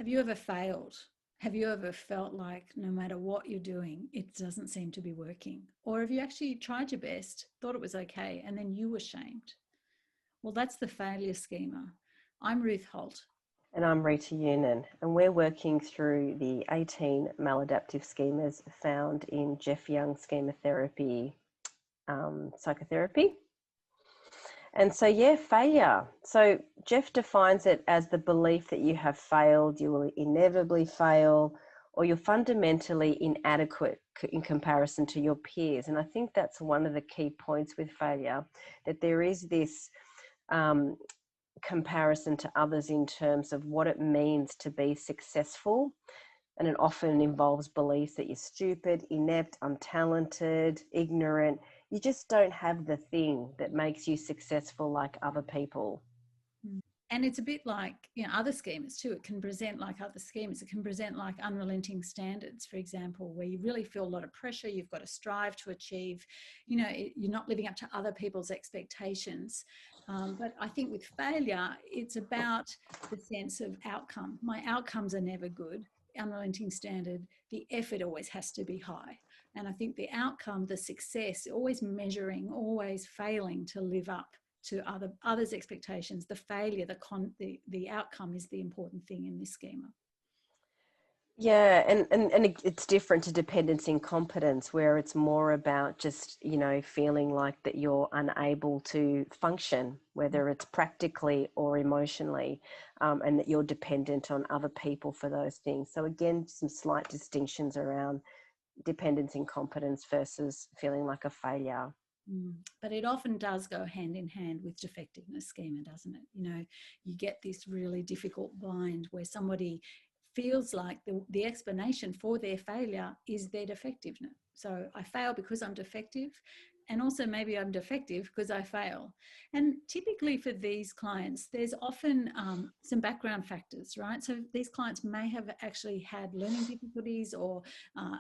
Have you ever failed? Have you ever felt like no matter what you're doing, it doesn't seem to be working? Or have you actually tried your best, thought it was okay, and then you were shamed? Well, that's the failure schema. I'm Ruth Holt. And I'm Rita Younan, and we're working through the 18 maladaptive schemas found in Jeff Young's Schema Therapy, psychotherapy. And so, failure. So Jeff defines it as the belief that you have failed, you will inevitably fail, or you're fundamentally inadequate in comparison to your peers. And I think that's one of the key points with failure, that there is this comparison to others in terms of what it means to be successful. And it often involves beliefs that you're stupid, inept, untalented, ignorant. You just don't have the thing that makes you successful like other people. And it's a bit like, other schemas too. It can present like other schemas. It can present like unrelenting standards, for example, where you really feel a lot of pressure. You've got to strive to achieve, you're not living up to other people's expectations. But I think with failure, it's about the sense of outcome. My outcomes are never good. Unrelenting standard, the effort always has to be high. And I think the outcome, the success, always measuring, always failing to live up to others' expectations. The failure, the outcome is the important thing in this schema. Yeah, and it's different to dependence in competence, where it's more about just, feeling like that you're unable to function, whether it's practically or emotionally, and that you're dependent on other people for those things. So again, some slight distinctions around dependence in competence versus feeling like a failure. But it often does go hand in hand with defectiveness schema, doesn't it? You get this really difficult bind where somebody feels like the explanation for their failure is their defectiveness. So I fail because I'm defective, and also maybe I'm defective because I fail. And typically for these clients, there's often some background factors, right? So these clients may have actually had learning difficulties or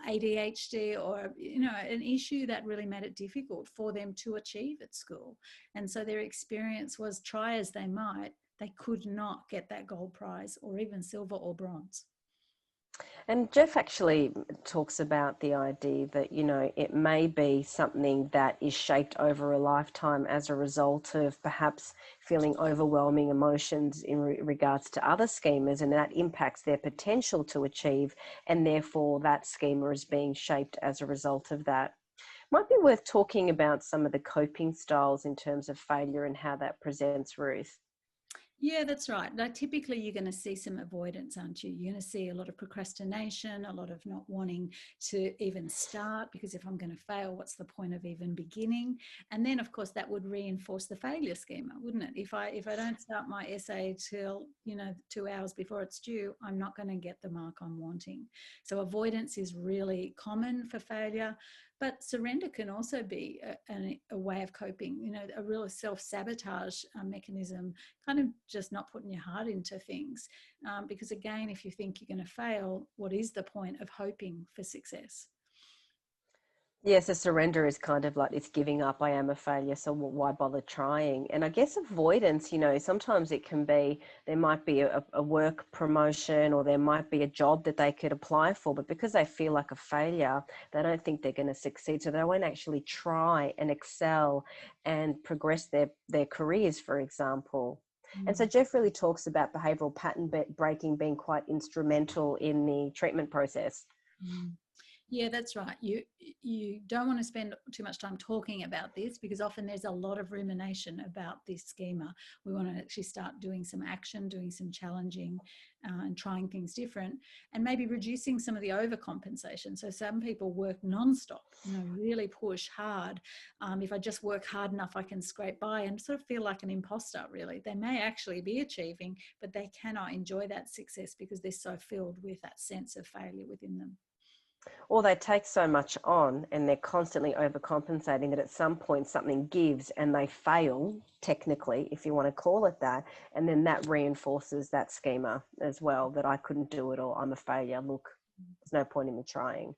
ADHD or, an issue that really made it difficult for them to achieve at school. And so their experience was, try as they might, they could not get that gold prize or even silver or bronze. And Jeff actually talks about the idea that, it may be something that is shaped over a lifetime as a result of perhaps feeling overwhelming emotions in regards to other schemas, and that impacts their potential to achieve. And therefore that schema is being shaped as a result of that. Might be worth talking about some of the coping styles in terms of failure and how that presents, Ruth. Yeah, that's right. Now, typically, you're going to see some avoidance, aren't you? You're going to see a lot of procrastination, a lot of not wanting to even start, because if I'm going to fail, what's the point of even beginning? And then, of course, that would reinforce the failure schema, wouldn't it? If I don't start my essay till 2 hours before it's due, I'm not going to get the mark I'm wanting. So avoidance is really common for failure. But surrender can also be a way of coping, a real self-sabotage mechanism, kind of just not putting your heart into things. Because again, if you think you're going to fail, what is the point of hoping for success? Yes, a surrender is kind of like it's giving up. I am a failure, so why bother trying? And I guess avoidance, sometimes it can be, there might be a work promotion, or there might be a job that they could apply for, but because they feel like a failure, they don't think they're going to succeed. So they won't actually try and excel and progress their careers, for example. And so Jeff really talks about behavioral pattern breaking being quite instrumental in the treatment process. Yeah, that's right. You don't want to spend too much time talking about this, because often there's a lot of rumination about this schema. We want to actually start doing some action, doing some challenging and trying things different, and maybe reducing some of the overcompensation. So some people work nonstop, really push hard. If I just work hard enough, I can scrape by, and sort of feel like an imposter, really. They may actually be achieving, but they cannot enjoy that success because they're so filled with that sense of failure within them. Or they take so much on and they're constantly overcompensating that at some point something gives and they fail, technically, if you want to call it that. And then that reinforces that schema as well, that I couldn't do it, or I'm a failure. Look, there's no point in me trying.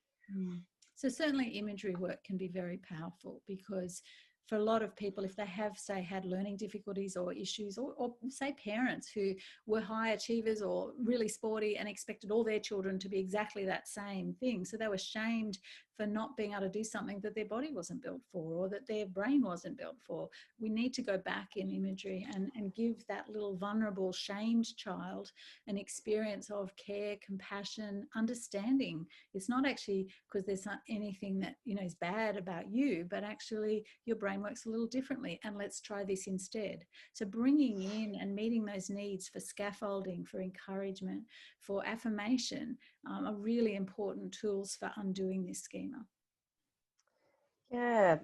So certainly imagery work can be very powerful, because for a lot of people, if they have, say, had learning difficulties or issues, or say parents who were high achievers or really sporty and expected all their children to be exactly that same thing. So they were shamed for not being able to do something that their body wasn't built for, or that their brain wasn't built for. We need to go back in imagery and give that little vulnerable, shamed child an experience of care, compassion, understanding. It's not actually because there's not anything that, you know, is bad about you, but actually your brain works a little differently, and let's try this instead. So bringing in and meeting those needs for scaffolding, for encouragement, for affirmation, are really important tools for undoing this schema. Yeah.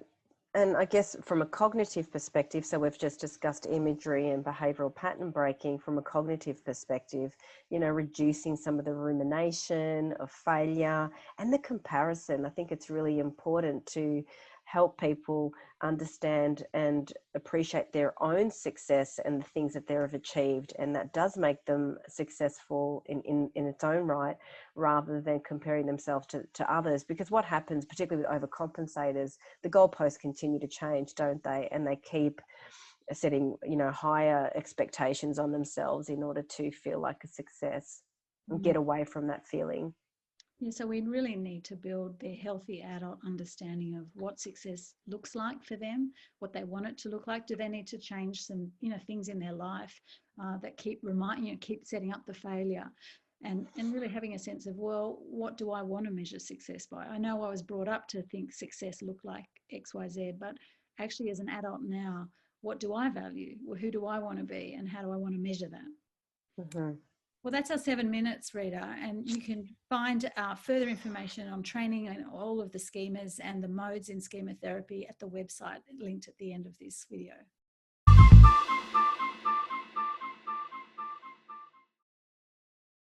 And I guess from a cognitive perspective, so we've just discussed imagery and behavioral pattern breaking. From a cognitive perspective, you know, reducing some of the rumination of failure and the comparison. I think it's really important to help people understand and appreciate their own success and the things that they've achieved, and that does make them successful in its own right, rather than comparing themselves to others. Because what happens, particularly with overcompensators, the goalposts continue to change, don't they? And they keep setting, you know, higher expectations on themselves in order to feel like a success and get away from that feeling. Yeah, so we really need to build their healthy adult understanding of what success looks like for them, what they want it to look like. Do they need to change some, you know, things in their life that keep keep setting up the failure, and really having a sense of, well, what do I want to measure success by? I know I was brought up to think success looked like X, Y, Z, but actually as an adult now, what do I value? Well, who do I want to be, and how do I want to measure that? Mm-hmm. Well, that's our 7 minutes, Rita, and you can find further information on training and all of the schemas and the modes in schema therapy at the website linked at the end of this video.